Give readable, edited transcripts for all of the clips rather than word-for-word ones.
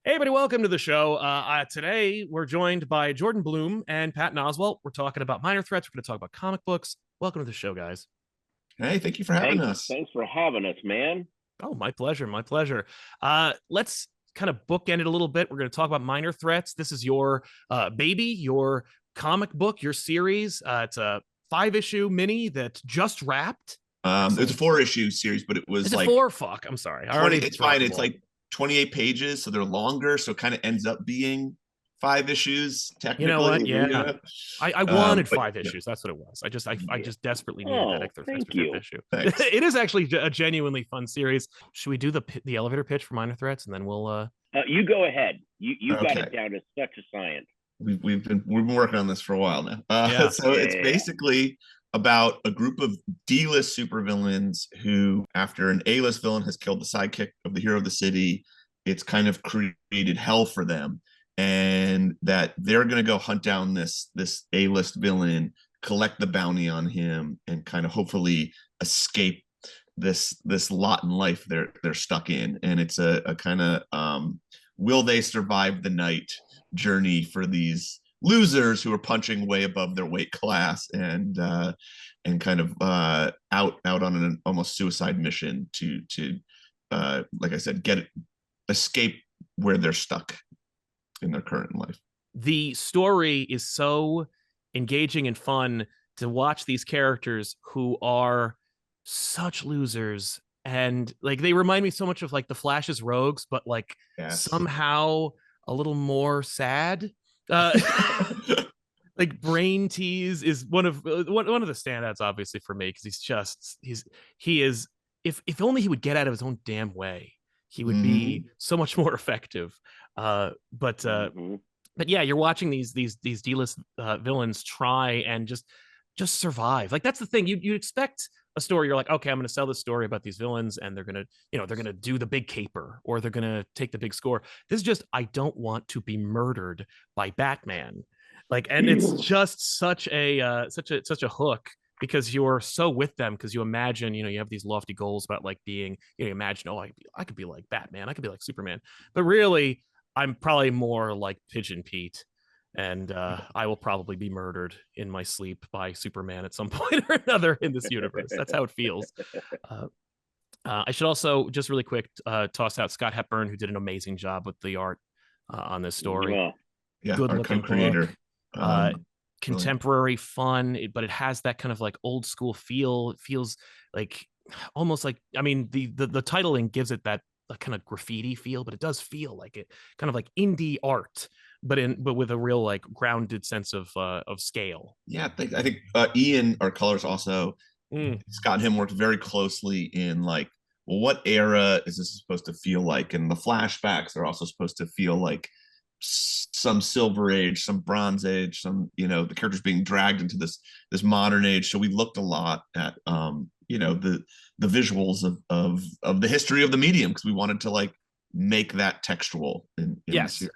Hey, everybody, welcome to the show. Today, we're joined by Jordan Blum and Patton Oswalt. We're talking about minor threats. We're going to talk about comic books. Welcome to the show, guys. Hey, thank you for having us. Thanks for having us, man. Oh, my pleasure. My pleasure. Let's kind of bookend it a little bit. We're going to talk about minor threats. This is your baby, your comic book, your series. It's a 5-issue mini that just wrapped. It's a 4-issue series, but it was Is it like 4? Fuck, I'm sorry. 20, it's fine. It's like 28 pages, so they're longer, so it kind of ends up being 5 issues technically. You know what? Yeah, I wanted 5 issues. That's what it was. I just desperately needed that extra issue. It is actually a genuinely fun series. Should we do the elevator pitch for minor threats, and then we'll you go ahead. You got it down to such a science. We've been working on this for a while now. So it's basically about a group of D-list supervillains who, after an A-list villain has killed the sidekick of the hero of the city, it's kind of created hell for them, and that they're going to go hunt down this A-list villain, collect the bounty on him, and kind of hopefully escape this lot in life they're stuck in. And it's a kind of will they survive the night journey for these losers who are punching way above their weight class and kind of out on an almost suicide mission to like I said, escape where they're stuck in their current life. The story is so engaging and fun to watch these characters who are such losers, and like they remind me so much of like the Flash's Rogues, but like somehow a little more sad. Like Brain Tease is one of the standouts, obviously, for me, because he is if only he would get out of his own damn way, he would be so much more effective. But yeah, you're watching these D-list villains try and just survive. Like that's the thing. You expect a story. You're like, okay, I'm going to sell this story about these villains, and they're gonna do the big caper, or they're gonna take the big score. This is just, I don't want to be murdered by Batman. Like, and it's just such a hook, because you're so with them, because you imagine, you have these lofty goals about like being, imagine, oh, I could be like Batman, I could be like Superman, but really I'm probably more like Pigeon Pete, and I will probably be murdered in my sleep by Superman at some point or another in this universe. That's how it feels. I should also just really quick toss out Scott Hepburn, who did an amazing job with the art on this story. Yeah, good our looking co-creator. Contemporary fun, but it has that kind of like old school feel. It feels like almost like, I mean, the titling gives it that kind of graffiti feel, but it does feel like it kind of like indie art, but with a real like grounded sense of scale. Yeah, I think Ian, our colors, also Scott and him worked very closely in like, well, what era is this supposed to feel like? And the flashbacks are also supposed to feel like some Silver Age, some Bronze Age, some, the characters being dragged into this modern age. So we looked a lot at the visuals of the history of the medium, because we wanted to like make that textual in the series.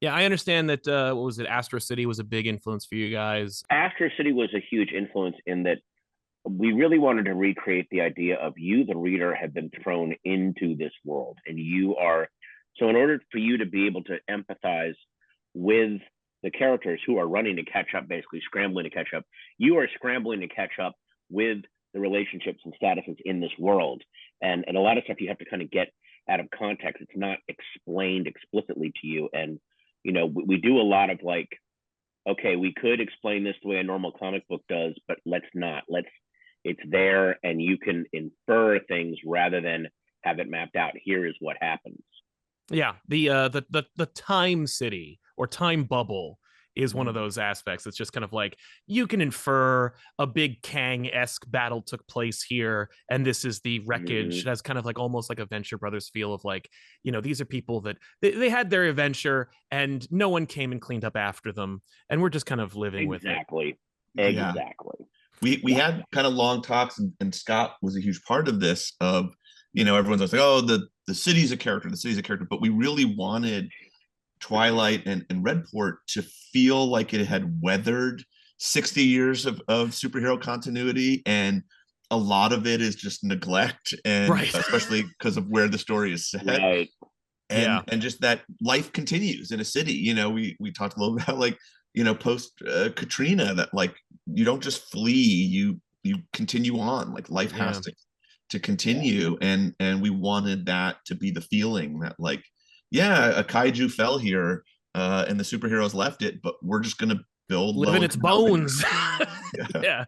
Yeah, I understand that. What was it? Astro City was a big influence for you guys. Astro City was a huge influence in that we really wanted to recreate the idea of you, the reader, have been thrown into this world, and you are. So in order for you to be able to empathize with the characters who are running to catch up, basically scrambling to catch up, you are scrambling to catch up with the relationships and statuses in this world. And a lot of stuff you have to kind of get out of context. It's not explained explicitly to you. And, we do a lot of like, okay, we could explain this the way a normal comic book does, but let's not. It's there, and you can infer things rather than have it mapped out. Here is what happens. Yeah, the time city or time bubble is one of those aspects. It's just kind of like, you can infer a big Kang-esque battle took place here, and this is the wreckage. It has kind of like almost like a Venture Brothers feel of like, these are people that they had their adventure and no one came and cleaned up after them, and we're just kind of living with it. Exactly. We had kind of long talks, and Scott was a huge part of this. Of everyone's like, oh, the city's a character, but we really wanted Twilight and Redport to feel like it had weathered 60 years of superhero continuity, and a lot of it is just neglect, and especially because of where the story is set. and just that life continues in a city. You know, we talked a little about like, you know, post Katrina, that like you don't just flee, you continue on. Like life has to continue, and we wanted that to be the feeling that like, yeah, a kaiju fell here and the superheroes left it, but we're just gonna build live in its bones. Yeah,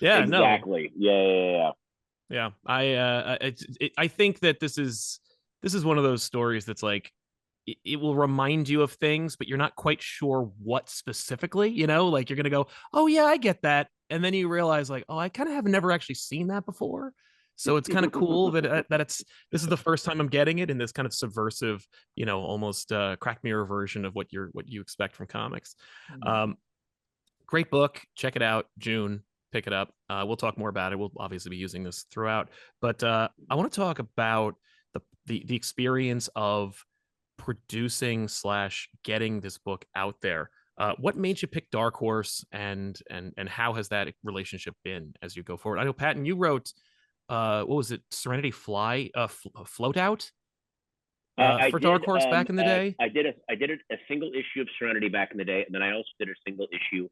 exactly. No. Yeah. I think that this is one of those stories that's like, it will remind you of things, but you're not quite sure what specifically, you know, like you're going to go, oh yeah, I get that. And then you realize like, oh, I kind of have never actually seen that before. So it's kind of cool that this is the first time I'm getting it in this kind of subversive, you know, almost crack mirror version of what you expect from comics. Great book. Check it out. June, pick it up. We'll talk more about it. We'll obviously be using this throughout, but I want to talk about the experience of producing / getting this book out there. What made you pick Dark Horse, and how has that relationship been as you go forward? I know, Patton, you wrote what was it, Serenity Float Out for Dark Horse back in the day? I did a single issue of Serenity back in the day, and then I also did a single issue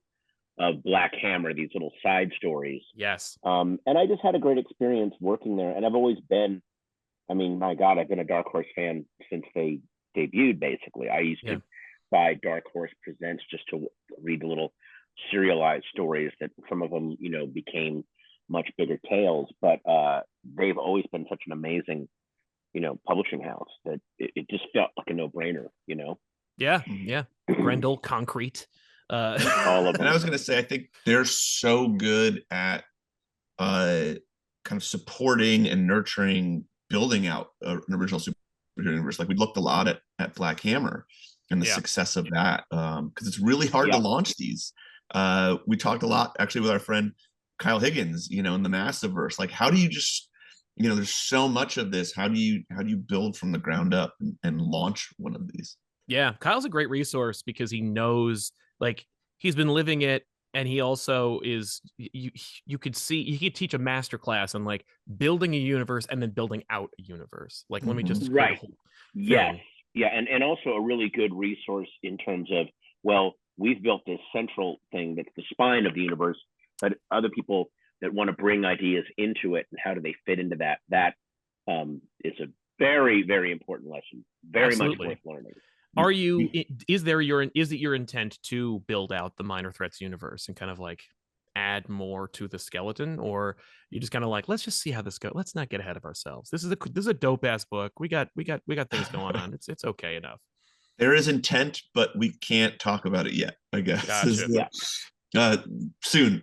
of Black Hammer, these little side stories. Yes. And I just had a great experience working there, and I've always been, I mean, my God, I've been a Dark Horse fan since they debuted, basically. I used to buy Dark Horse Presents just to read the little serialized stories that some of them, you know, became much bigger tales, but they've always been such an amazing, you know, publishing house that it just felt like a no-brainer, you know? Yeah. Grendel, Concrete. All of them. And I was going to say, I think they're so good at kind of supporting and nurturing, building out an original superhero universe. Like we looked a lot at Black Hammer and the success of that, because it's really hard to launch these. We talked a lot actually with our friend Kyle Higgins, you know, in the Massiverse. Like, how do you just, you know, there's so much of this. How do you build from the ground up and launch one of these? Yeah, Kyle's a great resource because he knows, like, he's been living it, and he also is, you could see, he could teach a master class on like building a universe and then building out a universe. Like, let me just right. Yes. Yeah, and also a really good resource in terms of, well, we've built this central thing that's the spine of the universe, but other people that want to bring ideas into it, and how do they fit into that? That is a very, very important lesson. Very much worth learning. Are you? Is it your intent to build out the Minor Threats universe and kind of like add more to the skeleton, or you just kind of like, let's just see how this goes. Let's not get ahead of ourselves. This is a dope ass book. We got things going on. It's okay enough. There is intent, but we can't talk about it yet, I guess. Gotcha. Soon.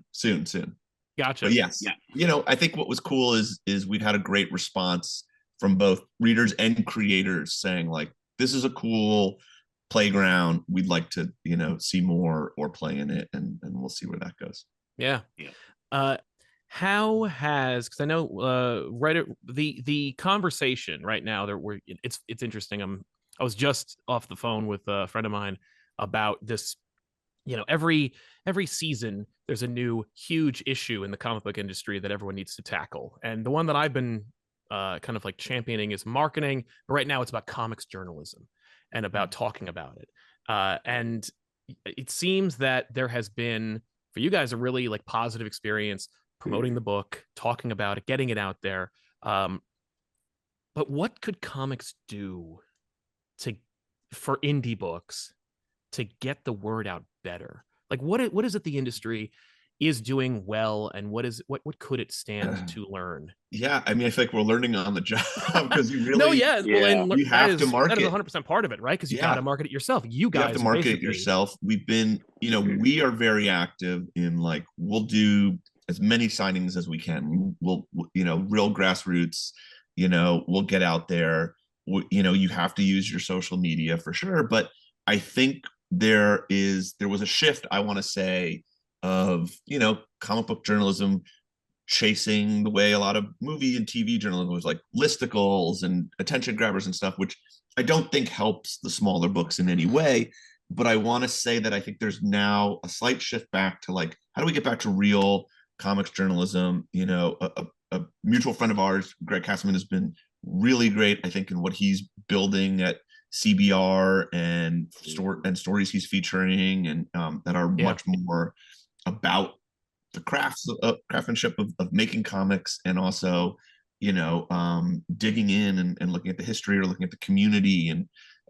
Gotcha. But yes. Yeah. You know, I think what was cool is we've had a great response from both readers and creators saying like, this is a cool playground. We'd like to, you know, see more or play in it, and we'll see where that goes. Yeah. How has, because I know the conversation right now it's interesting. I was just off the phone with a friend of mine about this. You know, every season there's a new huge issue in the comic book industry that everyone needs to tackle, and the one that I've been kind of like championing is marketing. But right now it's about comics journalism and about talking about it. And it seems that there has been, for you guys, a really like positive experience promoting the book, talking about it, getting it out there. But what could comics do for indie books to get the word out better? Like, what is it the industry is doing well, and what could it stand to learn? Yeah, I mean, I feel like we're learning on the job, because you really well, and you have to market. That is 100% part of it, right? Because you got to market it yourself. You guys have to market it yourself. We've been, you know, we are very active in like, we'll do as many signings as we can. We'll, you know, real grassroots, you know, we'll get out there. You know, you have to use your social media for sure. But I think there was a shift, I want to say, of, you know, comic book journalism chasing the way a lot of movie and TV journalism was, like listicles and attention grabbers and stuff, which I don't think helps the smaller books in any way. But I want to say that I think there's now a slight shift back to like, how do we get back to real comics journalism? You know, a mutual friend of ours, Greg Castleman, has been really great, I think, in what he's building at CBR and stories he's featuring, and that are much more about the craftsmanship of making comics, and also, digging in and looking at the history, or looking at the community, and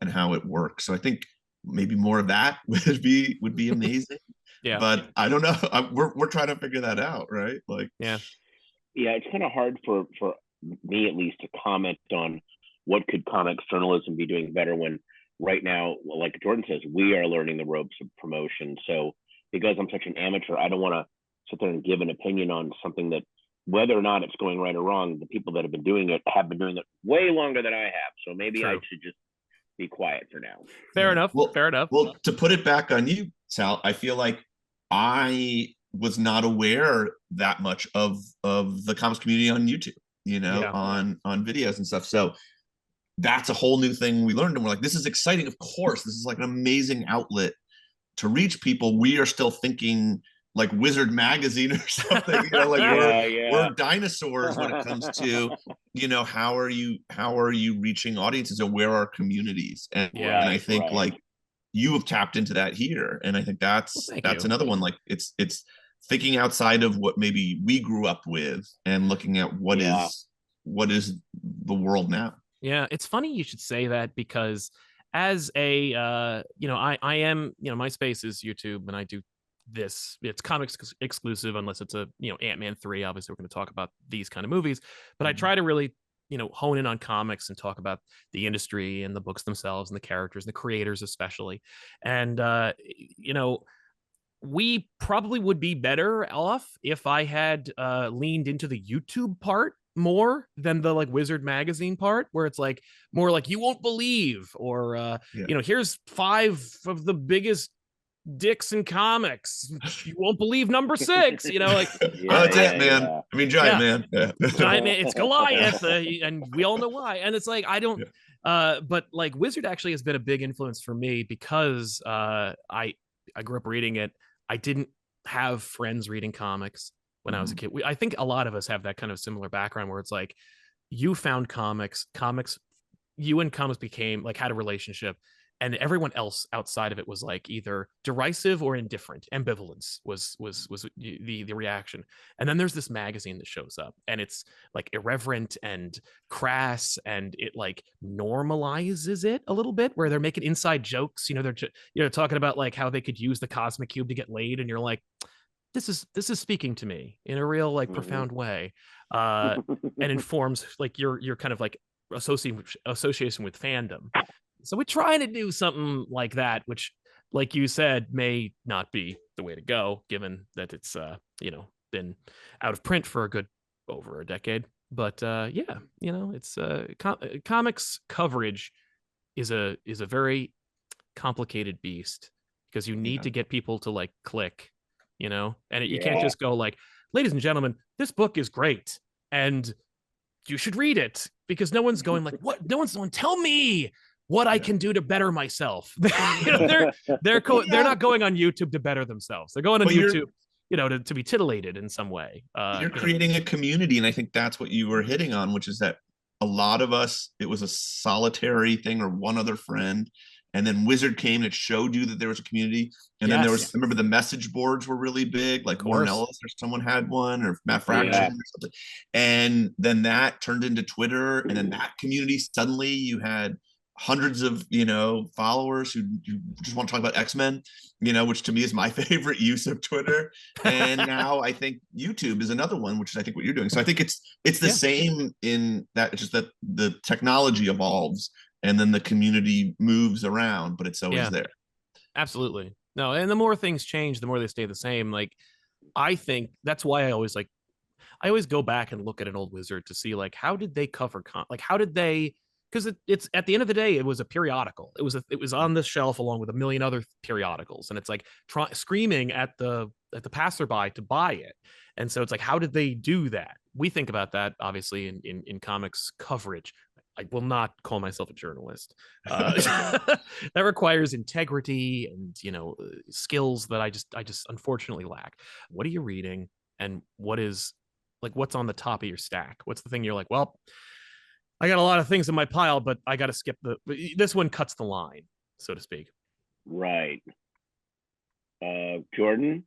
how it works. So I think maybe more of that would be amazing. Yeah. But I don't know. We're trying to figure that out, right? Like, yeah, it's kind of hard for me, at least, to comment on what could comics journalism be doing better, when right now, like Jordan says, we are learning the ropes of promotion. So because I'm such an amateur, I don't want to sit there and give an opinion on something that, whether or not it's going right or wrong, the people that have been doing it way longer than I have. So maybe I should just be quiet for now. Fair enough. Fair enough. Well, to put it back on you, Sal, I feel like I was not aware that much of the comics community on YouTube, on videos and stuff. So that's a whole new thing we learned, and we're like, this is exciting. Of course, this is like an amazing outlet to reach people. We are still thinking like Wizard magazine or something, we're dinosaurs when it comes to, how are you reaching audiences, and where are communities? And I think like you have tapped into that here, and I think that's another one. Like it's thinking outside of what maybe we grew up with, and looking at what is the world now. Yeah, it's funny you should say that, because as a I am, my space is YouTube, and I do this. It's comics exclusive, unless it's a Ant-Man 3. Obviously, we're going to talk about these kind of movies, but I try to really hone in on comics and talk about the industry and the books themselves and the characters and the creators especially. And we probably would be better off if I had leaned into the YouTube part more than the like Wizard magazine part, where it's like more like, you won't believe, or here's 5 of the biggest dicks in comics, you won't believe number 6, like it's Ant-Man. I mean, Giant Man. Giant Man, it's Goliath, and we all know why. And it's like, I don't but like Wizard actually has been a big influence for me, because I grew up reading it. I didn't have friends reading comics when I was a kid. I think a lot of us have that kind of similar background, where it's like, you found comics, you and comics became like, had a relationship, and everyone else outside of it was like either derisive or indifferent. Ambivalence was the reaction. And then there's this magazine that shows up, and it's like irreverent and crass, and it like normalizes it a little bit, where they're making inside jokes. They're talking about like how they could use the cosmic cube to get laid, and you're like, this is speaking to me in a real like profound way, and informs like your kind of like association with fandom. So we're trying to do something like that, which, like you said, may not be the way to go, given that it's been out of print for a good over a decade. But it's comics coverage is a very complicated beast, because you need to get people to like click, and you can't just go like, ladies and gentlemen, this book is great and you should read it, because no one's going like, what? No one's going, tell me what I can do to better myself. They're not going on YouTube to better themselves. They're going on YouTube, to be titillated in some way. You're creating a community, and I think that's what you were hitting on, which is that a lot of us, it was a solitary thing or one other friend, and then Wizard came and it showed you that there was a community. And then there was, I remember the message boards were really big, like Warren Ellis or someone had one, or Matt Fraction or something. And then that turned into Twitter, and then that community, suddenly you had hundreds of followers who just want to talk about X-Men, which to me is my favorite use of Twitter. And now I think YouTube is another one, which is I think what you're doing. So I think it's the same in that. It's just that the technology evolves and then the community moves around, but it's always there. Absolutely. No, and the more things change, the more they stay the same. Like, I think that's why I always go back and look at an old Wizard to see like, how did they cover how did they, because it's at the end of the day, it was a periodical. It was on the shelf along with a million other periodicals, and it's like screaming at the passerby to buy it. And so it's like, how did they do that? We think about that obviously in comics coverage. I will not call myself a journalist. That requires integrity and skills that I just unfortunately lack. What are you reading, and what's on the top of your stack? What's the thing you're like, well, I got a lot of things in my pile, but I got to skip this one cuts the line, so to speak. Right. Jordan?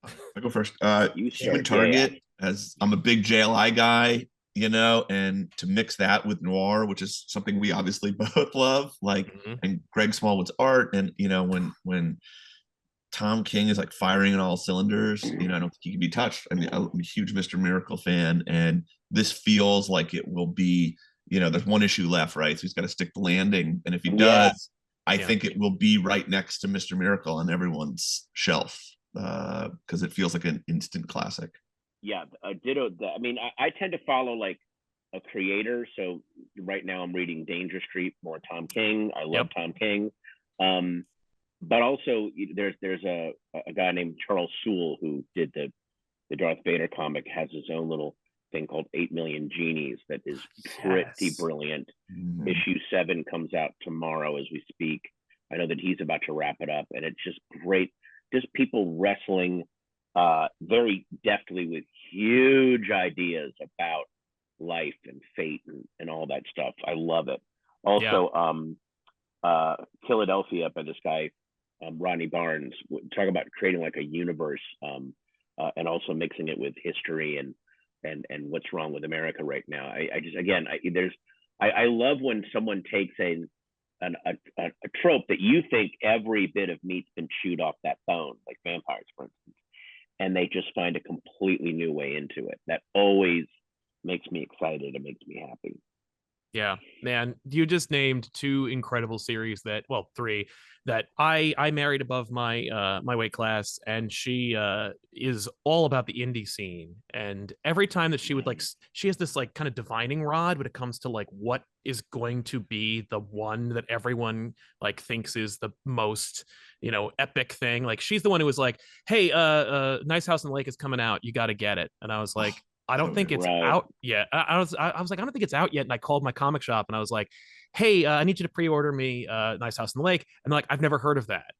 I go first. You Human start. Target, Yeah. as I'm a big JLI guy, and to mix that with noir, which is something we obviously both love, like, and Greg Smallwood's art, and when Tom King is like firing on all cylinders, I don't think he can be touched. I mean, I'm a huge Mr. Miracle fan, and this feels like it will be, there's one issue left, right? So he's got to stick the landing, and if he does, I think it will be right next to Mr. Miracle on everyone's shelf, because it feels like an instant classic. Yeah, ditto. I mean, I tend to follow like a creator. So right now I'm reading Danger Street, more Tom King. I love Tom King. But also there's a guy named Charles Soule who did the Darth Vader comic, has his own little thing called 8 Million Genies that is pretty brilliant. Issue 7 comes out tomorrow as we speak. I know that he's about to wrap it up, and it's just great. Just people wrestling very deftly with huge ideas about life and fate and all that stuff. I love it. Also, Philadelphia by this guy, Rodney Barnes, talk about creating like a universe, and also mixing it with history and what's wrong with America right now. I love when someone takes a trope that you think every bit of meat's been chewed off that bone, like vampires, for instance, and they just find a completely new way into it. That always makes me excited. It makes me happy. Yeah, man, you just named 2 incredible series three that I married above my my weight class, and she is all about the indie scene. And every time that she would she has this like kind of divining rod when it comes to like what is going to be the one that everyone like thinks is the most epic thing. Like she's the one who was like, hey, Nice House on the Lake is coming out, you got to get it. And I was like, I don't think it's out yet. I was like, I don't think it's out yet. And I called my comic shop and I was like, hey, I need you to pre-order me Nice House on the Lake. And they're like, I've never heard of that.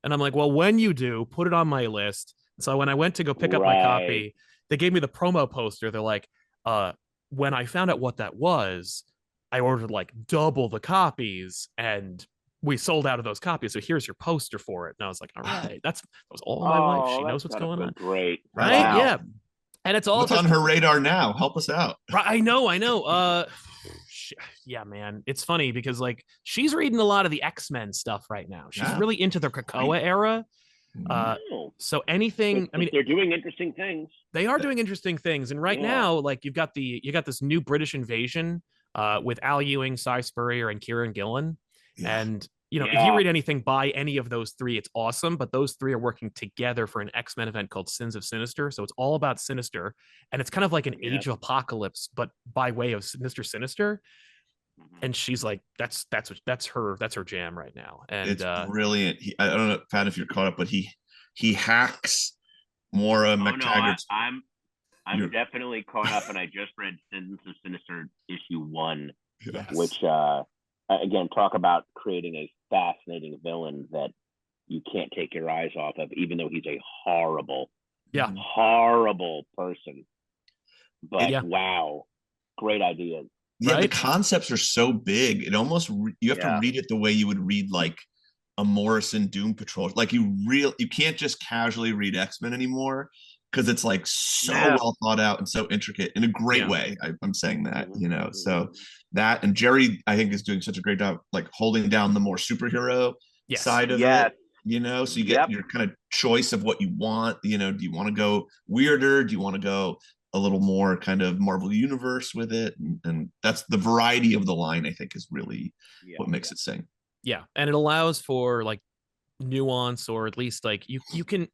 And I'm like, well, when you do, put it on my list. So when I went to go pick up my copy, they gave me the promo poster. They're like, when I found out what that was, I ordered like double the copies, and we sold out of those copies. So here's your poster for it. And I was like, all right, that was all my wife. She knows what's going on. Great. Right? Wow. Yeah. And it's all what's on her radar now. Help us out. I know. Yeah, man, it's funny because like she's reading a lot of the X-Men stuff right now. She's really into the Krakoa era. So anything, I mean, they're doing interesting things. They are doing interesting things. And right now, like you got this new British invasion with Al Ewing, Cy Spurrier, and Kieran Gillen. And if you read anything by any of those 3, it's awesome. But those 3 are working together for an X-Men event called Sins of Sinister. So it's all about Sinister, and it's kind of like an Age of Apocalypse, but by way of Mr. Sinister. And she's like, that's her jam right now. And it's brilliant. I don't know, Pat, if you're caught up, but he hacks Maura McTaggart's. I'm definitely caught up, and I just read Sins of Sinister issue 1, which again, talk about creating a fascinating villain that you can't take your eyes off of, even though he's a horrible person. But wow, great ideas. Yeah, the concepts are so big. It almost you have to read it the way you would read like a Morrison Doom Patrol. Like you can't just casually read X-Men anymore, because it's like so well thought out and so intricate in a great way. I'm saying that, so that, and Jerry, I think, is doing such a great job, like holding down the more superhero side of it, so you get your kind of choice of what you want. Do you want to go weirder? Do you want to go a little more kind of Marvel Universe with it? And that's the variety of the line, I think, is really what makes it sing. Yeah. And it allows for like nuance, or at least like you can,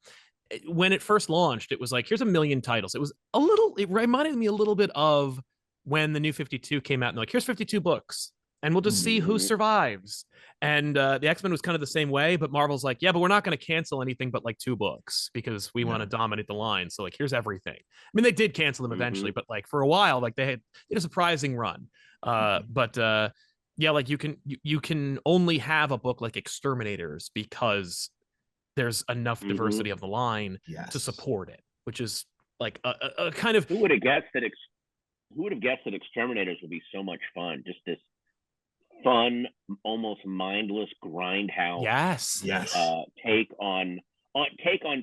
when it first launched, it was like, here's a million titles. It reminded me a little bit of when the New 52 came out, and like, here's 52 books, and we'll just see who survives. And the X-Men was kind of the same way, but Marvel's like, yeah, but we're not going to cancel anything but like 2 books because we want to dominate the line. So like, here's everything. I mean, they did cancel them eventually, but like for a while, like they had a surprising run. But like you can only have a book like Exterminators because there's enough diversity of the line to support it, which is like a kind of. Who would have guessed that Who would have guessed that Exterminators would be so much fun? Just this fun, almost mindless grindhouse. Yes. Take on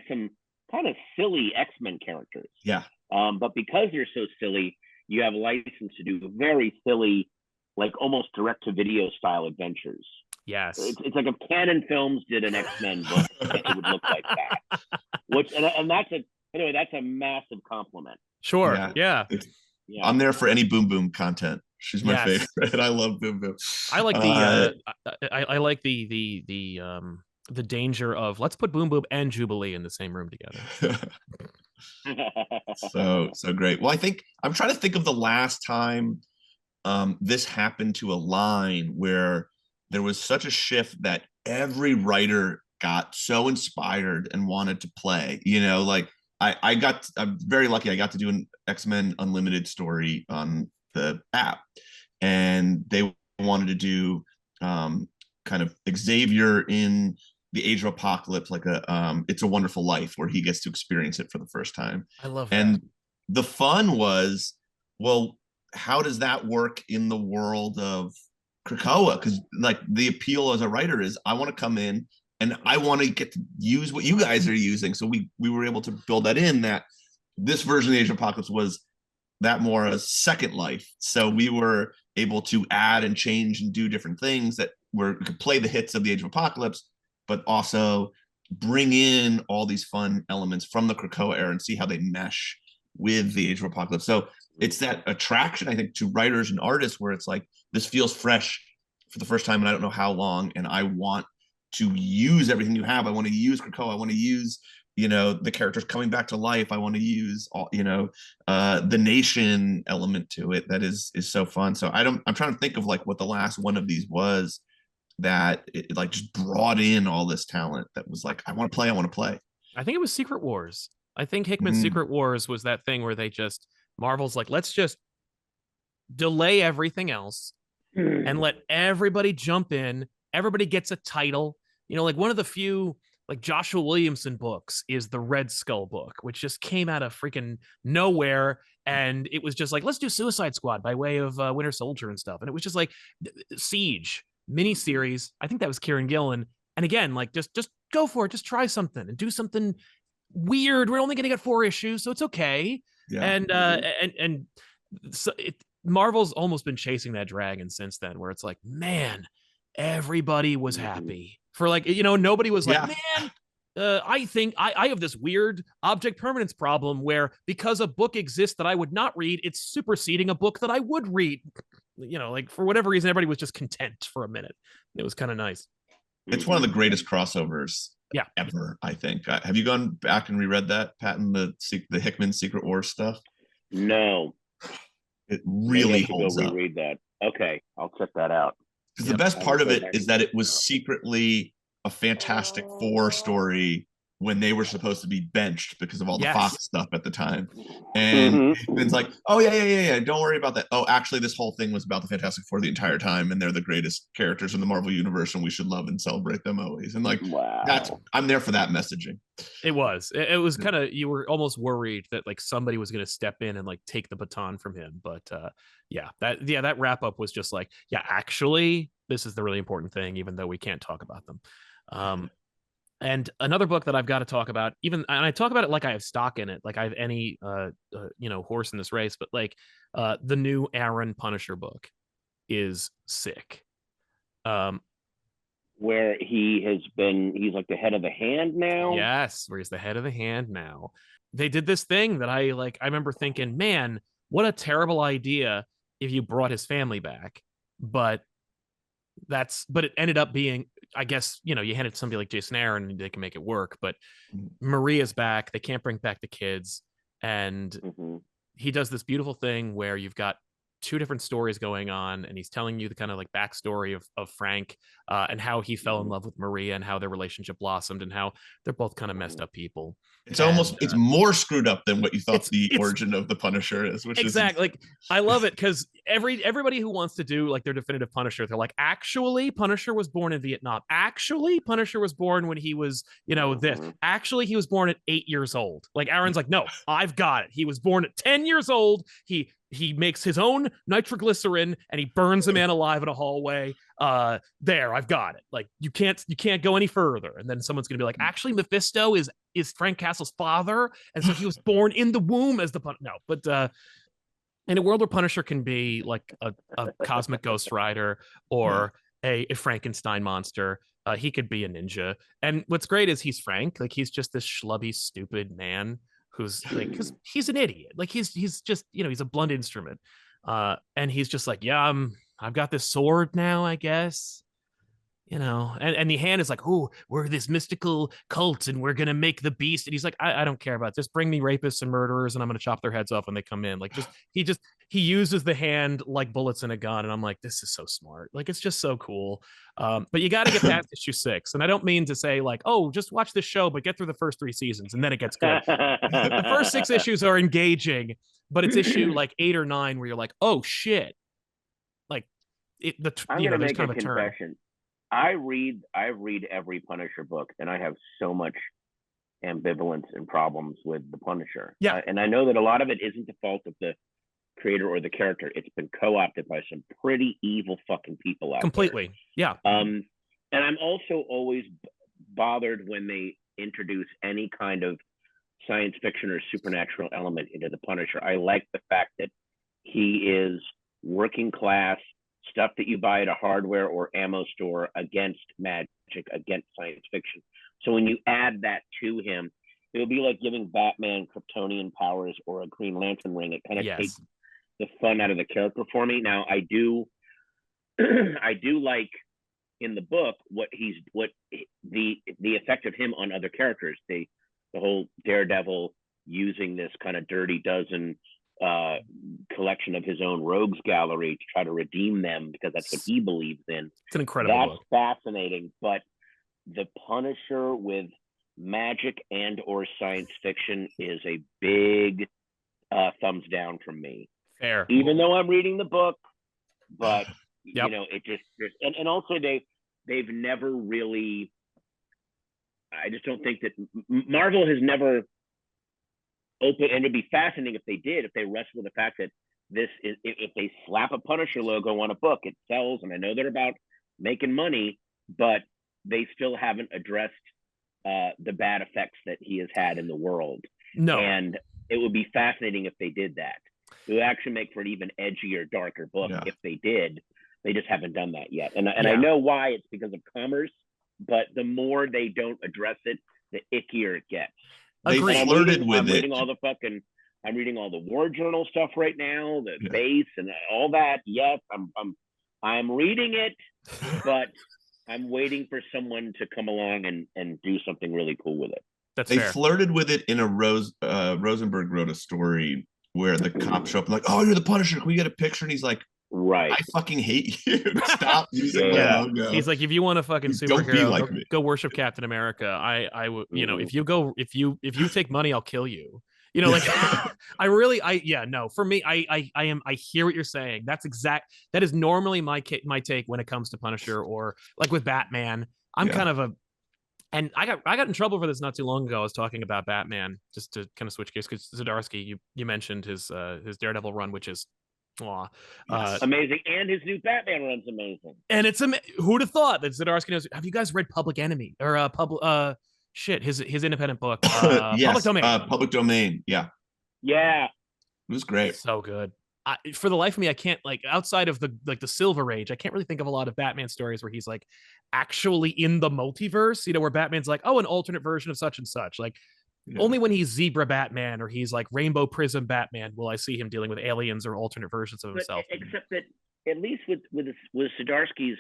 some kind of silly X-Men characters. Yeah. But because they're so silly, you have license to do very silly, like almost direct-to-video style adventures. Yes. It's like if Canon Films did an X-Men book, it would look like that. And that's a massive compliment. Sure. Yeah. I'm there for any Boom Boom content. She's my favorite. I love Boom Boom. I like I like the danger of let's put Boom Boom and Jubilee in the same room together. so great. Well, I think I'm trying to think of the last time this happened to a line where there was such a shift that every writer got so inspired and wanted to play. You know, like I'm very lucky. I got to do an X-Men Unlimited story on the app, and they wanted to do kind of Xavier in the Age of Apocalypse, like It's a Wonderful Life, where he gets to experience it for the first time. I love that. And the fun was, well, how does that work in the world of Krakoa? Because like the appeal as a writer is I want to come in and I want to get to use what you guys are using. So we were able to build that in, that this version of the Age of Apocalypse was that more a second life. So we were able to add and change and do different things that could play the hits of the Age of Apocalypse, but also bring in all these fun elements from the Krakoa era and see how they mesh with the Age of Apocalypse. So it's that attraction, I think, to writers and artists where it's like, this feels fresh for the first time and I don't know how long, and I want to use everything you have. I want to use Krakoa. I want to use, the characters coming back to life. I want to use all, the nation element to it. That is so fun. So I'm trying to think of like what the last one of these was that it like just brought in all this talent that was like, I want to play. I think it was Secret Wars. I think Hickman's Secret Wars was that thing where Marvel's like, let's just delay everything else and let everybody jump in. Everybody gets a title. Like one of the few like Joshua Williamson books is the Red Skull book, which just came out of freaking nowhere. And it was just like, let's do Suicide Squad by way of Winter Soldier and stuff. And it was just like Siege miniseries. I think that was Kieran Gillen. And again, like just go for it. Just try something and do something weird. We're only going to get 4 issues, so it's okay. Yeah. And so Marvel's almost been chasing that dragon since then, where it's like, man, everybody was happy for like, nobody was like, man, I think I have this weird object permanence problem where because a book exists that I would not read, it's superseding a book that I would read. Like for whatever reason, everybody was just content for a minute. It was kind of nice. It's one of the greatest crossovers ever, I think. Have you gone back and reread that, Patton, the Hickman Secret Wars stuff? No. It really holds up. Reread that. Okay, I'll check that out. Because the best part of it is that it was secretly a Fantastic Four story when they were supposed to be benched because of all the Fox stuff at the time. And it's like, oh, yeah, don't worry about that. Oh, actually, this whole thing was about the Fantastic Four the entire time, and they're the greatest characters in the Marvel Universe, and we should love and celebrate them always. And like, I'm there for that messaging. It was kind of, you were almost worried that like somebody was going to step in and like take the baton from him. But that wrap up was just like, actually, this is the really important thing, even though we can't talk about them. And another book that I've got to talk about, and I talk about it like I have stock in it, like I have any horse in this race, but like the new Aaron Punisher book is sick. Where he's like the head of the Hand now. Yes, where he's the head of the Hand now. They did this thing that I remember thinking, man, what a terrible idea if you brought his family back. But it ended up being, I guess, you hand it to somebody like Jason Aaron and they can make it work. But Maria's back. They can't bring back the kids. And he does this beautiful thing where you've got 2 different stories going on, and he's telling you the kind of like backstory of Frank and how he fell in love with Maria and how their relationship blossomed and how they're both kind of messed up people. It's more screwed up than what you thought the origin of the Punisher is, which exactly like I love it because everybody who wants to do like their definitive Punisher, they're like, actually, Punisher was born in Vietnam. Actually, Punisher was born when he was, this. Actually, he was born at 8 years old. Like Aaron's like, no, I've got it. He was born at 10 years old. He he makes his own nitroglycerin and he burns a man alive in a hallway. There, I've got it. Like you can't go any further. And then someone's gonna be like, actually, Mephisto is Frank Castle's father, and so he was born in the womb as the no. But in a world where Punisher can be like a cosmic Ghost Rider or a Frankenstein monster, he could be a ninja. And what's great is he's Frank. Like he's just this schlubby, stupid man who's like, because he's an idiot. Like he's just, he's a blunt instrument. And he's just like, yeah, I've got this sword now, I guess. And the Hand is like, oh, we're this mystical cult and we're gonna make the beast. And he's like, I don't care about this. Just bring me rapists and murderers and I'm gonna chop their heads off when they come in. Like he uses the Hand like bullets in a gun. And I'm like, this is so smart. Like it's just so cool. But you got to get past issue 6. And I don't mean to say like, oh, just watch this show, but get through the first 3 seasons and then it gets good. The first 6 issues are engaging, but it's issue like 8 or 9 where you're like, oh shit. Like I'm gonna make kind a of a turn. confession. I read every Punisher book, and I have so much ambivalence and problems with the Punisher. Yeah, and I know that a lot of it isn't the fault of the creator or the character. It's been co-opted by some pretty evil fucking people out completely. There. Yeah. And I'm also always bothered when they introduce any kind of science fiction or supernatural element into the Punisher. I like the fact that he is working class, stuff that you buy at a hardware or ammo store, against magic, against science fiction. So when you add that to him, it would be like giving Batman Kryptonian powers or a Green Lantern ring. It kind of takes the fun out of the character for me. Now I do like in the book what the effect of him on other characters. The whole Daredevil using this kind of dirty dozen collection of his own rogues gallery to try to redeem them because that's what he believes in. It's an incredible book. Fascinating. But the Punisher with magic and or science fiction is a big thumbs down from me. Fair. Even though I'm reading the book, but it just and also they've never really. I just don't think that Marvel has never open, and it'd be fascinating if they did, if they wrestle with the fact that this is, if they slap a Punisher logo on a book, it sells, and I know they're about making money, but they still haven't addressed the bad effects that he has had in the world. No. And it would be fascinating if they did that. It would actually make for an even edgier, darker book if they did. They just haven't done that yet. And I know why. It's because of commerce, but the more they don't address it, the ickier it gets. They flirted with it. I'm reading all the War Journal stuff right now, the base and all that. Yes, I'm reading it, but I'm waiting for someone to come along and do something really cool with it. That's they fair. Flirted with it in a Rosenberg wrote a story where the cops show up and like, oh, you're the Punisher. Can we get a picture? And he's like, right, I fucking hate you. Stop using my logo. He's like, if you want a fucking superhero, go worship Captain America. I would, if you take money, I'll kill you. Like for me, I hear what you're saying. That is normally my take when it comes to Punisher, or like with Batman. I'm kind of and I got in trouble for this not too long ago. I was talking about Batman, just to kind of switch gears, because Zdarsky, you mentioned his Daredevil run, which is amazing, and his new Batman run's amazing. And it's who'd have thought that Zdarsky knows? Have you guys read Public Enemy or his independent book? Yes, Public Domain. Public Domain. Yeah. It was great. So good. For the life of me, I can't, like, outside of the Silver Age, I can't really think of a lot of Batman stories where he's like actually in the multiverse, where Batman's like, oh, an alternate version of such and such. Like, only when he's Zebra Batman or he's like Rainbow Prism Batman will I see him dealing with aliens or alternate versions of himself. Except that at least with Zdarsky's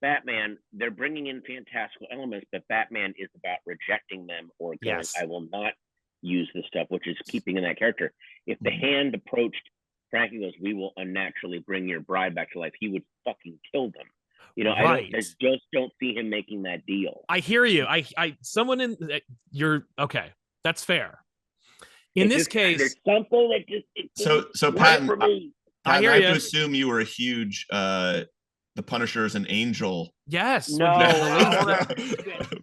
Batman, they're bringing in fantastical elements, but Batman is about rejecting them or going, I will not use this stuff, which is keeping in that character. If the Hand approached Frankie goes, we will unnaturally bring your bride back to life, he would fucking kill them. I just don't see him making that deal. I hear you. You're okay. That's fair. In this case, there's something that just so Patton, for me. I hear you. I have to assume you were a huge the Punisher is an angel. Yes. No.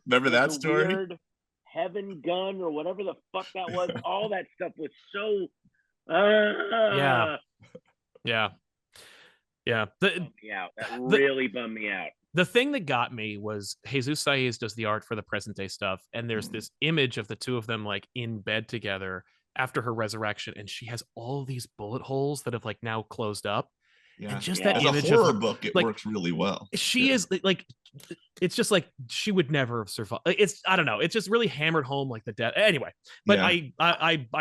Remember that story? Weird Heaven Gun or whatever the fuck that was. All that stuff was so Yeah. Yeah. Yeah. That really bummed me out. The thing that got me was Jesus Saiz does the art for the present day stuff, and there's this image of the two of them like in bed together after her resurrection, and she has all these bullet holes that have like now closed up. Yeah. And just that as image a horror of book, it like, works really well. She is like, it's just like she would never have survived. It's, I don't know. It's just really hammered home like the death. Anyway, but I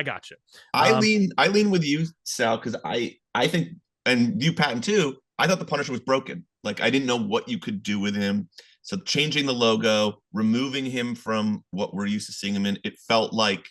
got you. I lean with you, Sal, because I think, and you, Patton, too. I thought the Punisher was broken. Like, I didn't know what you could do with him. So changing the logo, removing him from what we're used to seeing him in, it felt like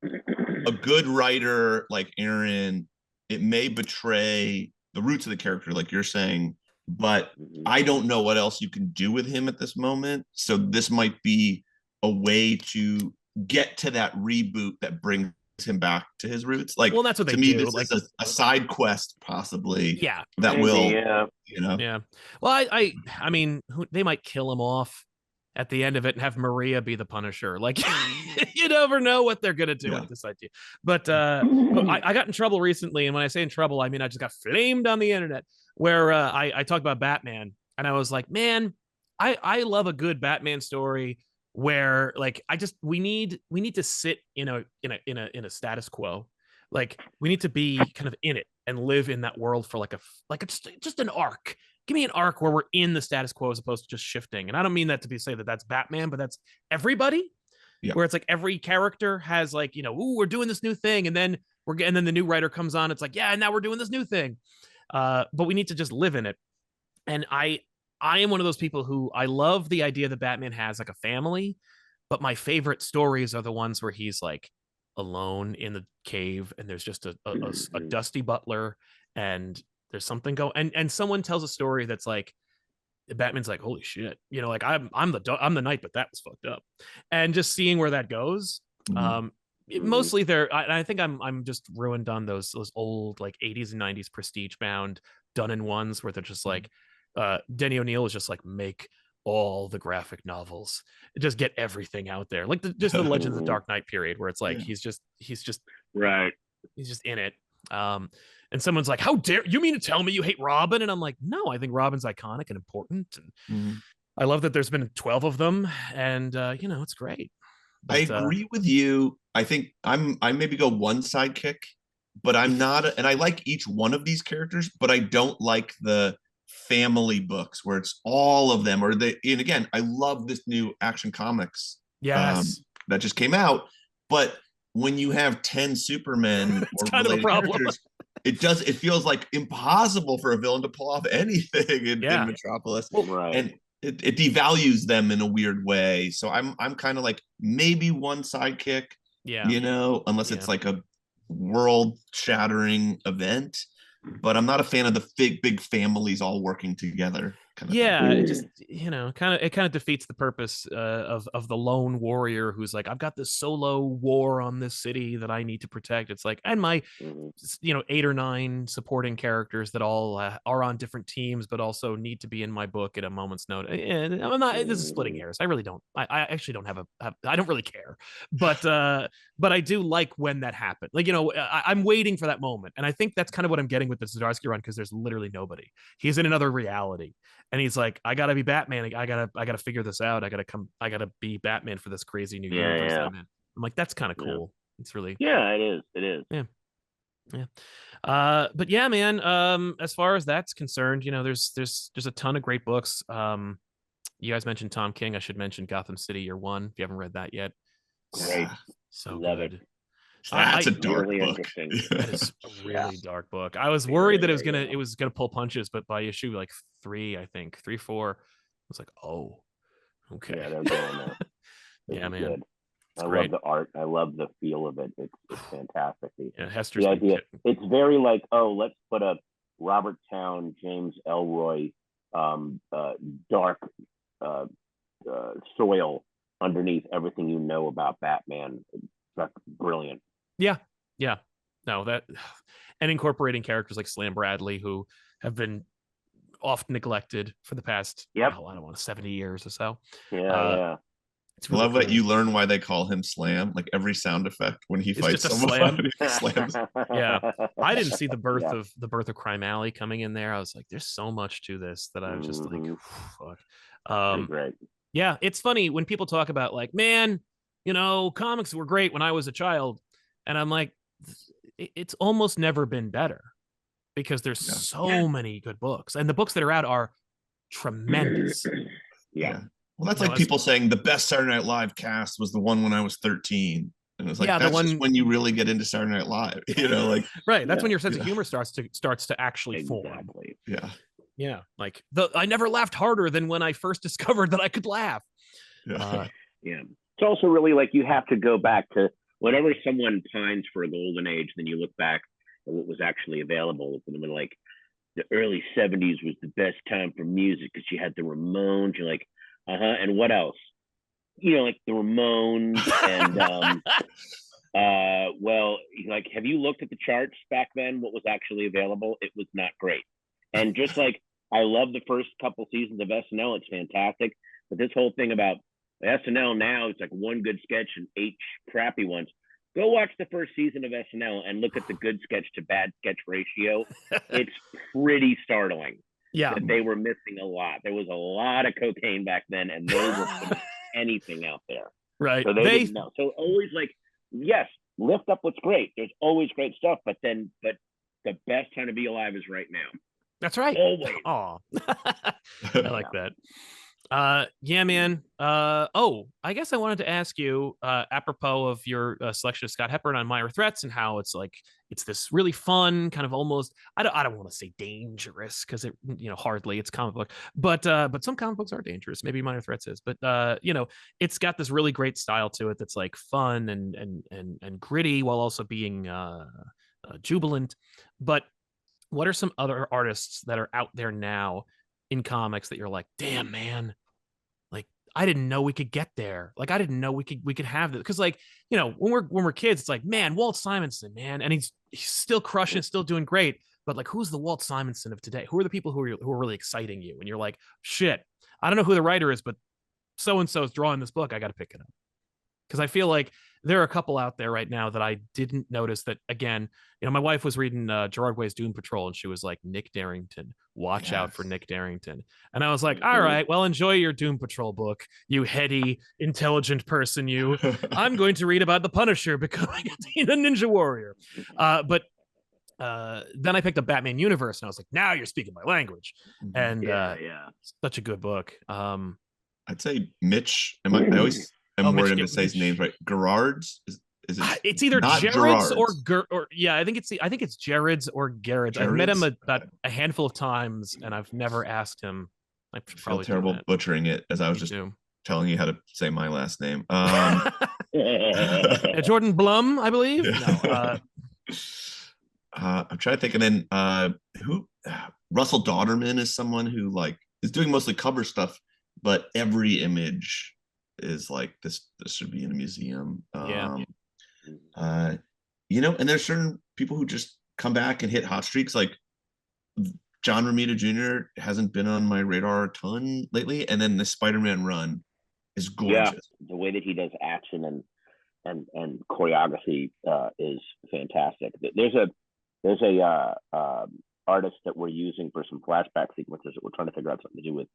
a good writer like Aaron, it may betray the roots of the character, like you're saying, but I don't know what else you can do with him at this moment. So this might be a way to get to that reboot that brings him back to his roots. Like, well, that's what they to me, do. this Like is a side quest, possibly. Yeah, that maybe, will, Yeah. Well, I mean, they might kill him off at the end of it and have Maria be the Punisher. Like, you never know what they're gonna do with this idea. But I got in trouble recently, and when I say in trouble, I mean I just got flamed on the internet where I talked about Batman, and I was like, man, I love a good Batman story where like we need to sit in a status quo. Like, we need to be kind of in it and live in that world for like just an arc. Give me an arc where we're in the status quo as opposed to just shifting. And I don't mean that to say that that's Batman, but that's everybody. Yeah. Where it's like every character has like, ooh, we're doing this new thing, and then the new writer comes on. It's like, yeah, and now we're doing this new thing. But we need to just live in it. And I am one of those people who I love the idea that Batman has like a family, but my favorite stories are the ones where he's like alone in the cave and there's just a dusty butler and there's something going, and someone tells a story that's like, Batman's like, holy shit, like I'm the knight, but that was fucked up. And just seeing where that goes, mostly there, I think I'm just ruined on those old like 80s and 90s prestige bound done in ones where they're just like, Denny O'Neil is just like, make all the graphic novels, just get everything out there, like just the Legends of the Dark Knight period where it's like he's just right, he's just in it. And someone's like, how dare you, mean to tell me you hate Robin? And I'm like, no, I think Robin's iconic and important, and I love that there's been 12 of them, and it's great. But, I agree with you. I think I maybe go one sidekick, but I'm not, and I like each one of these characters, but I don't like the family books where it's all of them, and again, I love this new Action Comics that just came out, but when you have 10 Supermen or related characters, it feels like impossible for a villain to pull off anything in Metropolis. And it devalues them in a weird way. So I'm kind of like, maybe one sidekick, unless it's like a world shattering event. But I'm not a fan of the big families all working together. It just kind of defeats the purpose of the lone warrior who's like, I've got this solo war on this city that I need to protect. It's like, and my 8 or 9 supporting characters that all are on different teams but also need to be in my book at a moment's notice. And I'm not, this is splitting hairs. I really don't, I actually don't have I don't really care, but I do like when that happened. Like, I'm waiting for that moment, and I think that's kind of what I'm getting with the Zdarsky run, because there's literally nobody. He's in another reality. And he's like, I gotta be Batman. I gotta figure this out. I gotta be Batman for this crazy new universe that I'm in. I'm like, that's kind of cool. It's really it is. Yeah. But yeah, man. As far as that's concerned, there's a ton of great books. You guys mentioned Tom King. I should mention Gotham City Year One if you haven't read that yet. Great, so love good. it. That's a dark really book. That is a really dark book. I was worried that it was gonna pull punches, but by issue like 3, I think 3, 4, I was like, oh, okay. Yeah, they're going there. Yeah, man. Good. I love the art. I love the feel of it. It's fantastic. Hester's the idea. It's very like, let's put a Robert Towne, James Ellroy, dark soil underneath everything you know about Batman. That's brilliant. Yeah. No, that, and incorporating characters like Slam Bradley, who have been oft neglected for the past, I don't want to 70 years or so. I love that you learn why they call him Slam. Like every sound effect when he fights someone, he slams. Yeah, I didn't see the birth of Crime Alley coming in there. I was like, there's so much to this that I was just like, fuck. Great. Yeah, it's funny when people talk about like, man, you know, comics were great when I was a child, and I'm like, it's almost never been better because there's so many good books, and the books that are out are tremendous. Yeah. Well, that's like people saying the best Saturday Night Live cast was the one when I was 13. And it was like, that's just when you really get into Saturday Night Live, you know, like. Right. That's when your sense of humor starts to actually form. Yeah. Yeah. Like I never laughed harder than when I first discovered that I could laugh. Yeah. Yeah. It's also really like you have to go back to whenever someone pines for a golden age, then you look back at what was actually available. And like the early 70s was the best time for music because you had the Ramones. You're like, and what else? You know, like the Ramones and well, like, have you looked at the charts back then? What was actually available? It was not great. And just like I love the first couple seasons of SNL, it's fantastic. But this whole thing about SNL now, it's like one good sketch and 8 crappy ones. Go watch the first season of SNL and look at the good sketch to bad sketch ratio. It's pretty startling. Yeah, that they were missing a lot. There was a lot of cocaine back then, and they were putting anything out there. Right. So they didn't know. So always like, yes, lift up what's great. There's always great stuff, but the best time to be alive is right now. That's right. Always. Oh, I like that. Yeah, man. I guess I wanted to ask you, apropos of your selection of Scott Hepburn on Minor Threats and how it's like it's this really fun kind of almost I don't want to say dangerous because it hardly it's comic book, but some comic books are dangerous. Maybe Minor Threats is, but it's got this really great style to it that's like fun and gritty while also being jubilant. But what are some other artists that are out there now in comics that you're like, damn, man, like I didn't know we could get there. Like I didn't know we could have this. Because like, when we're kids, it's like, man, Walt Simonson, man, and he's still crushing, still doing great. But like, who's the Walt Simonson of today? Who are the people who are really exciting you? And you're like, shit, I don't know who the writer is, but so and so is drawing this book. I got to pick it up. Because I feel like there are a couple out there right now that I didn't notice that, again, my wife was reading Gerard Way's Doom Patrol, and she was like, Nick Darrington, watch out for Nick Darrington. And I was like, all right, well, enjoy your Doom Patrol book, you heady, intelligent person, you. I'm going to read about the Punisher becoming a ninja warrior. But then I picked up Batman Universe, and I was like, now you're speaking my language. And such a good book. I'd say Mitch. I always... I'm worried I'm going to say his names right. Gerard's is it? It's either Jared's or I think it's Jared's or Garrett's. I've met him about a handful of times, and I've never asked him. I feel terrible butchering it, as I was just telling you how to say my last name. Jordan Blum, I believe. No, I'm trying to think, and then who? Russell Dauterman is someone who like is doing mostly cover stuff, but every image is like this should be in a museum. And there's certain people who just come back and hit hot streaks. Like John Romita Jr. hasn't been on my radar a ton lately, and then the Spider-Man run is gorgeous. Yeah, the way that he does action and choreography is fantastic. There's a artist that we're using for some flashback sequences that we're trying to figure out something to do with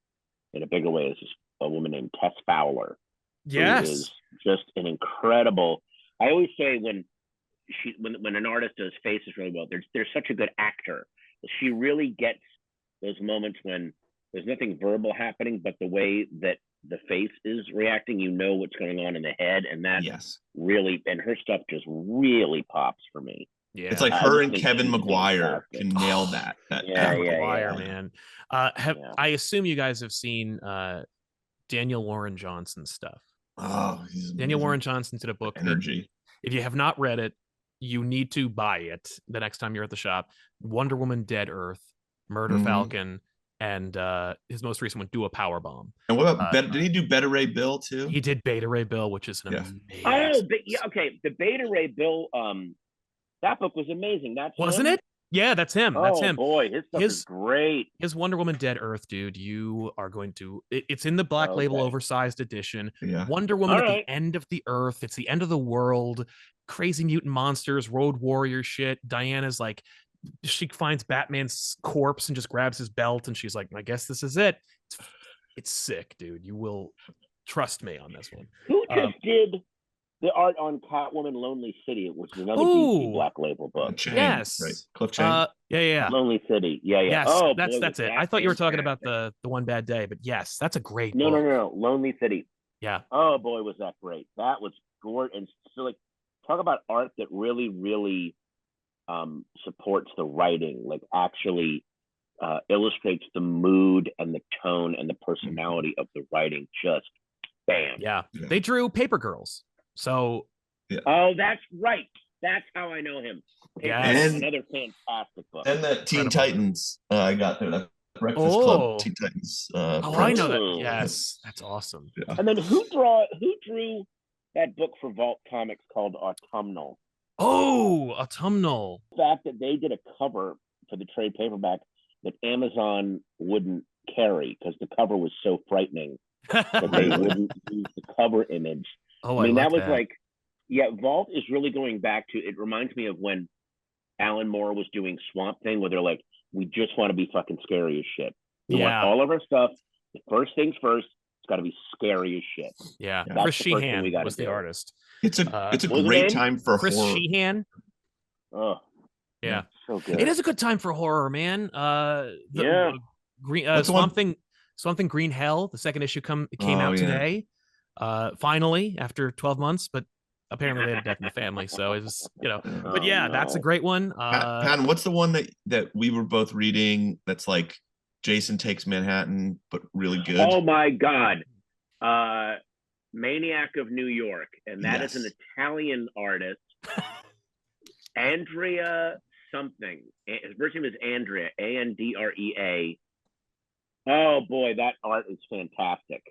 in a bigger way. Is a woman named Tess Fowler. Yes, is just an incredible. I always say when an artist does faces really well, there's such a good actor. She really gets those moments when there's nothing verbal happening, but the way that the face is reacting, what's going on in the head, and that really, and her stuff just really pops for me. Yeah, it's like her and Kevin Maguire can nail that. Maguire, man. I assume you guys have seen Daniel Warren Johnson's stuff. Oh, Daniel Warren Johnson did a book. Energy. If you have not read it, you need to buy it the next time you're at the shop. Wonder Woman, Dead Earth, Murder Falcon, and his most recent one, Do a Power Bomb. And what about did he do Beta Ray Bill too? He did Beta Ray Bill, which is an amazing. Oh, okay. The Beta Ray Bill, that book was amazing. Wasn't it? Yeah, that's him. That's him. Boy, his stuff is great. His Wonder Woman Dead Earth, dude. You are going to. It's in the Black Label oversized edition. Yeah. Wonder Woman at the end of the Earth. It's the end of the world. Crazy mutant monsters, Road Warrior shit. Diana's like, she finds Batman's corpse and just grabs his belt, and she's like, I guess this is it. It's sick, dude. You will trust me on this one. Who just did the art on Catwoman Lonely City, which is another DC Black Label book? Chang, yes. Right. Cliff Chang. Yeah. Lonely City. Yeah. Yes, Oh, that's it. I thought you were talking about the One Bad Day, but yes, that's a great book. No. Lonely City. Yeah. Oh, boy, was that great. That was gorgeous. And so, like, talk about art that really, really supports the writing, like actually illustrates the mood and the tone and the personality of the writing. Just bam. Yeah. They drew Paper Girls. So. Yeah. Oh, that's right. That's how I know him. Yes. Another fantastic book. And the Teen Titans I got there. That Breakfast Club Teen Titans. I know that. Yes, that's awesome. Yeah. And then who drew that book for Vault Comics called Autumnal? Oh, Autumnal. The fact that they did a cover for the trade paperback that Amazon wouldn't carry because the cover was so frightening that they wouldn't use the cover image. Oh, I mean, that was like, yeah, Vault is really going back to, it reminds me of when Alan Moore was doing Swamp Thing, where they're like, we just want to be fucking scary as shit. We want all of our stuff. First things first, it's got to be scary as shit. Yeah. Chris Sheehan was the artist. It's a great time for Chris horror. Sheehan. Oh, yeah. So good. It is a good time for horror, man. Swamp Thing Green Hell, the second issue came out today. Finally, after 12 months, but apparently they had a death in the family, so it was, but yeah, that's a great one. Patton, what's the one that we were both reading that's like Jason Takes Manhattan but really good? Oh my god, Maniac of New York, and that is an Italian artist, Andrea something. His first name is Andrea, Andrea. Oh boy, that art is fantastic.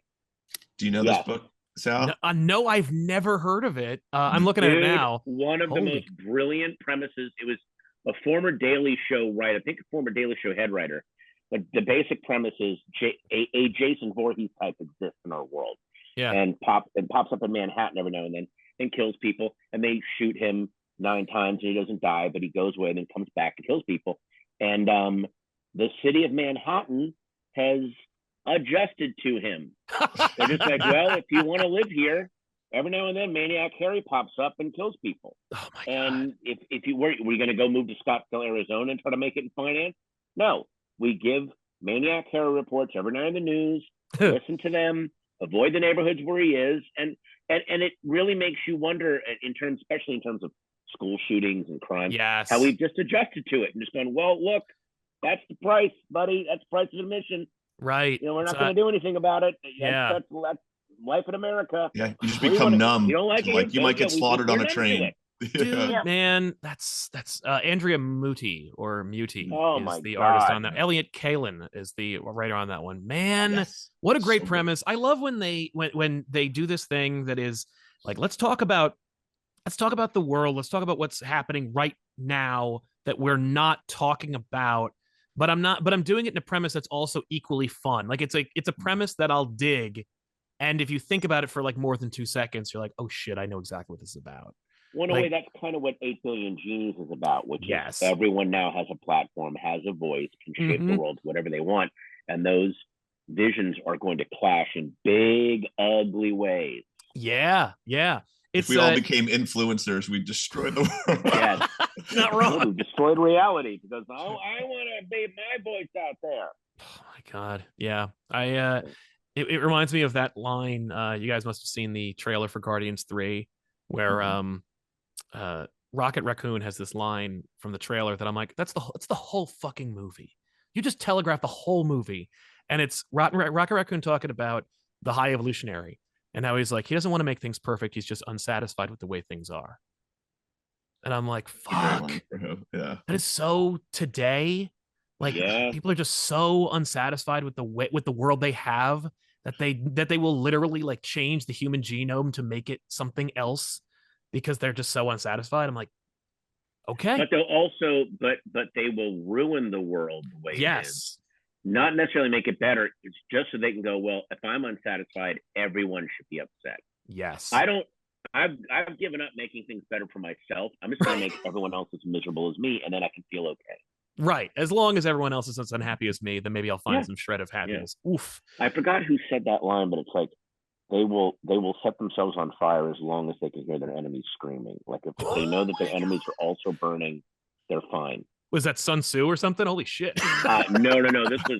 Do you know this book, Sal? No, I've never heard of it. I'm looking at it now. One of the most brilliant premises. It was a former Daily Show writer, I think a former Daily Show head writer. But the basic premise is a Jason Voorhees type exists in our world. Yeah. And pops up in Manhattan every now and then and kills people. And they shoot him 9 times and he doesn't die, but he goes away and then comes back and kills people. And the city of Manhattan has adjusted to him. They're just like, well, if you want to live here, every now and then Maniac Harry pops up and kills people. Oh my God. And if you were you going to go move to Scottsdale, Arizona and try to make it in finance? No, we give Maniac Harry reports every night in the news, listen to them, avoid the neighborhoods where he is. And it really makes you wonder especially in terms of school shootings and crime, how we've just adjusted to it and just gone, well, look, that's the price, buddy. That's the price of admission. Right. We're not going to do anything about it. That's life in America. Yeah, you just become numb. You don't like it? Like you might get slaughtered on a train. Dude, man, that's Andrea Muti is the God. artist on that. Elliot Kalin is the writer on that one. Man, what a great premise. I love when they do this thing that is like, let's talk about the world. Let's talk about what's happening right now that we're not talking about. But I'm doing it in a premise that's also equally fun. Like it's a premise that I'll dig. And if you think about it for like more than 2 seconds, you're like, oh shit, I know exactly what this is about. Well, in a way, that's kind of what 8 Billion Genies is about, which is everyone now has a platform, has a voice, can shape the world to whatever they want. And those visions are going to clash in big, ugly ways. Yeah. If we all became influencers, we'd destroy the world. Yeah, not wrong. We destroyed reality because I want to be my voice out there. Oh my God. Yeah. It reminds me of that line. You guys must have seen the trailer for Guardians 3 where Rocket Raccoon has this line from the trailer that I'm like, that's the whole fucking movie. You just telegraph the whole movie. And it's Rocket Raccoon talking about the High Evolutionary and how he's like, he doesn't want to make things perfect. He's just unsatisfied with the way things are. And I'm like, fuck. Yeah. That is so today. Like people are just so unsatisfied with the world they have that they will literally like change the human genome to make it something else because they're just so unsatisfied. I'm like, Okay. But they'll also, but they will ruin the world the way it is. Not necessarily make it better. It's just so they can go, well, if I'm unsatisfied, everyone should be upset. Yes. I've given up making things better for myself. I'm just going to make everyone else as miserable as me, and then I can feel okay. Right. As long as everyone else is as unhappy as me, then maybe I'll find some shred of happiness. Oof. I forgot who said that line, but it's like, they will set themselves on fire as long as they can hear their enemies screaming. Like if they know that their enemies are also burning, they're fine. Was that Sun Tzu or something? Holy shit. No. This was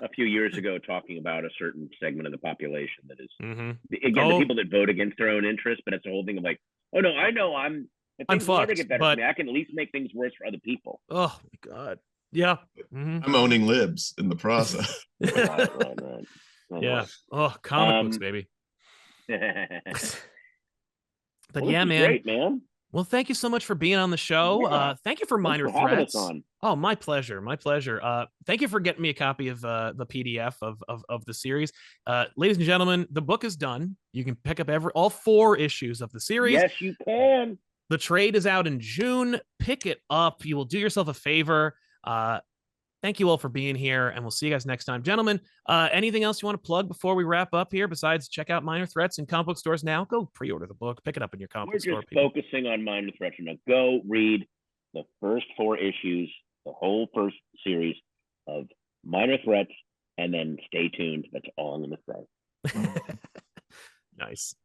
a few years ago talking about a certain segment of the population that is, again, the people that vote against their own interests, but it's the whole thing of like, oh no, I know I'm fucked, get better for me. I can at least make things worse for other people. Oh my God. Yeah. I'm owning libs in the process. Right. Yeah. Oh, comic books, baby. But well, yeah, man. Great, man. Well, thank you so much for being on the show. Thank you for Minor Threats. Oh, my pleasure. My pleasure. Thank you for getting me a copy of the PDF of the series. Ladies and gentlemen, the book is done. You can pick up all 4 issues of the series. Yes, you can. The trade is out in June. Pick it up. You will do yourself a favor. Thank you all for being here, and we'll see you guys next time. Gentlemen, anything else you want to plug before we wrap up here besides check out Minor Threats in comic book stores now? Go pre-order the book. Pick it up in your comic book store. We're just focusing on Minor Threats now. Go read the first 4 issues, the whole first series of Minor Threats, and then stay tuned. That's all I'm going to say. Nice.